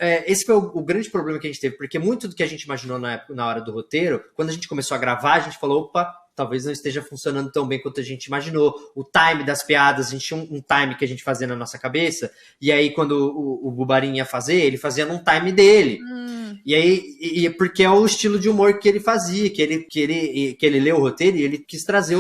esse foi o grande problema que a gente teve, porque muito do que a gente imaginou na hora do roteiro, quando a gente começou a gravar, a gente falou, opa, talvez não esteja funcionando tão bem quanto a gente imaginou. O time das piadas, a gente tinha um time que a gente fazia na nossa cabeça, e aí quando o Bubarim ia fazer, ele fazia num time dele. E aí, porque é o estilo de humor que ele fazia, que ele leu o roteiro e ele quis trazer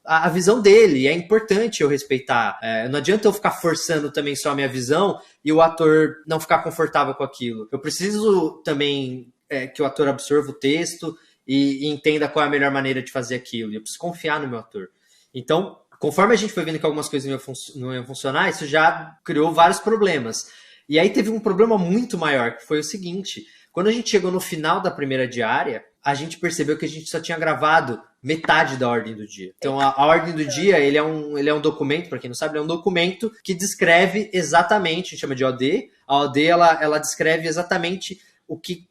a visão dele, e é importante eu respeitar. Não adianta eu ficar forçando também só a minha visão e o ator não ficar confortável com aquilo. Eu preciso também que o ator absorva o texto e entenda qual é a melhor maneira de fazer aquilo. Eu preciso confiar no meu ator. Então, conforme a gente foi vendo que algumas coisas não iam funcionar, isso já criou vários problemas. E aí teve um problema muito maior, que foi o seguinte: quando a gente chegou no final da primeira diária, a gente percebeu que a gente só tinha gravado metade da ordem do dia. Então, a ordem do dia, ele é um documento, para quem não sabe, ele é um documento que descreve exatamente, a gente chama de OD. A OD, ela descreve exatamente o que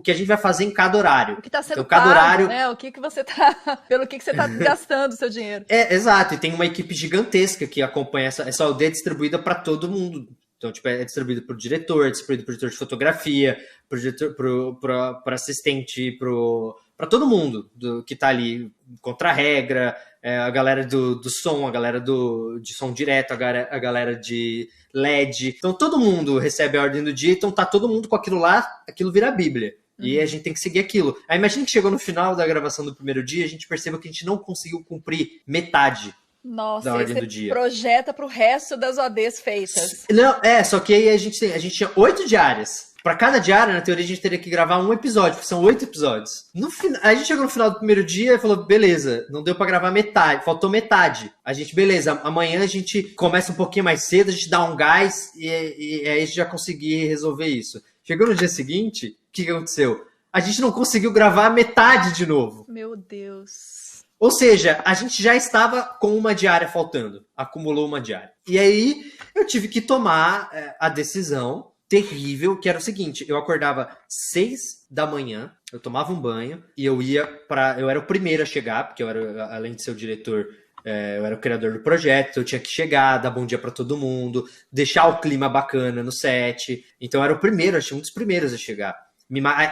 a gente vai fazer em cada horário. O que está sendo então, cada pago, horário, né? Pelo que você está gastando o seu dinheiro. Exato. E tem uma equipe gigantesca que acompanha essa OD, distribuída para todo mundo. Então, tipo, é distribuído para o diretor, é distribuído para o diretor de fotografia, para assistente, para todo mundo que está ali, contra-regra, a galera do som, a galera de som direto, a galera de LED. Então, todo mundo recebe a ordem do dia, então tá todo mundo com aquilo lá, aquilo vira a Bíblia. E a gente tem que seguir aquilo. Aí imagina que chegou no final da gravação do primeiro dia, a gente percebeu que a gente não conseguiu cumprir metade. Nossa, da ordem você do dia. Final pro resto das ODs feitas. Não, só que aí a gente tinha 8 diárias. Pra cada diária, na teoria, a gente teria que gravar um episódio, porque são 8 episódios. A gente chegou no final do primeiro dia e falou, beleza, não deu pra gravar metade, faltou metade. A gente, beleza, amanhã a gente começa um pouquinho mais cedo, a gente dá um gás e aí a gente já conseguir resolver isso. Chegou no dia seguinte, o que aconteceu? A gente não conseguiu gravar metade de novo. Meu Deus. Ou seja, a gente já estava com uma diária faltando. Acumulou uma diária. E aí, eu tive que tomar a decisão terrível, que era o seguinte: eu acordava 6 da manhã, eu tomava um banho, e eu era o primeiro a chegar, porque além de ser o diretor, eu era o criador do projeto, eu tinha que chegar, dar bom dia para todo mundo, deixar o clima bacana no set. Então, eu era o primeiro, um dos primeiros a chegar.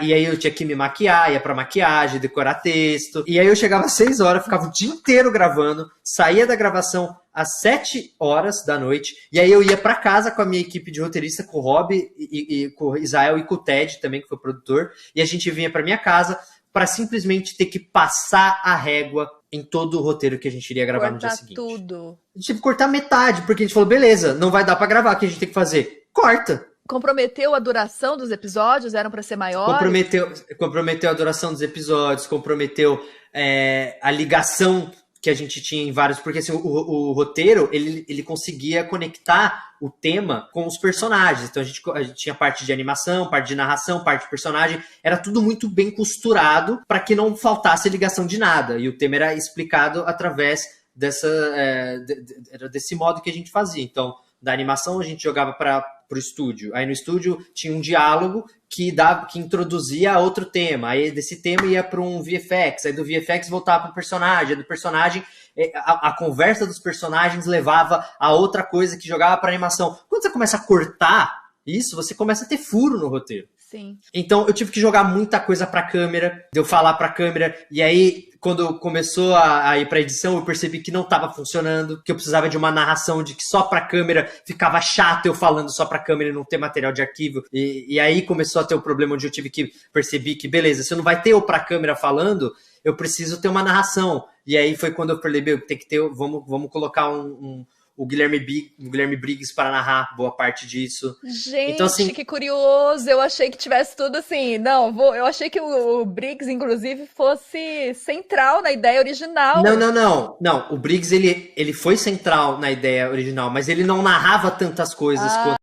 E aí eu tinha que me maquiar, ia pra maquiagem, decorar texto. E aí eu chegava às 6 horas, ficava o dia inteiro gravando, saía da gravação às 7 horas da noite, e aí eu ia pra casa com a minha equipe de roteirista, com o Rob, e com o Israel e com o Ted também, que foi produtor, e a gente vinha pra minha casa pra simplesmente ter que passar a régua em todo o roteiro que a gente iria gravar no dia seguinte. Tudo. A gente teve que cortar metade, porque a gente falou, beleza, não vai dar pra gravar, o que a gente tem que fazer? Corta! Comprometeu a duração dos episódios? Eram para ser maiores? Comprometeu a duração dos episódios, comprometeu a ligação que a gente tinha em vários... Porque assim, o roteiro, ele conseguia conectar o tema com os personagens. Então a gente tinha parte de animação, parte de narração, parte de personagem. Era tudo muito bem costurado para que não faltasse ligação de nada. E o tema era explicado através desse modo que a gente fazia. Então, da animação a gente jogava para o estúdio. Aí no estúdio tinha um diálogo que introduzia outro tema. Aí desse tema ia para um VFX. Aí do VFX voltava para o personagem. Aí do personagem, a conversa dos personagens levava a outra coisa que jogava para animação. Quando você começa a cortar isso, você começa a ter furo no roteiro. Sim. Então eu tive que jogar muita coisa pra câmera, de eu falar pra câmera, e aí quando começou a ir pra edição eu percebi que não tava funcionando, que eu precisava de uma narração de que só pra câmera ficava chato eu falando só pra câmera e não ter material de arquivo, e aí começou a ter o problema onde eu tive que perceber que beleza, se não vai ter eu pra câmera falando, eu preciso ter uma narração, e aí foi quando eu falei, tem que ter, vamos colocar o Guilherme Briggs para narrar boa parte disso. Gente, então, assim, que curioso. Eu achei que tivesse tudo assim. Não, eu achei que o Briggs, inclusive, fosse central na ideia original. Não. O Briggs, ele foi central na ideia original, mas ele não narrava tantas coisas quanto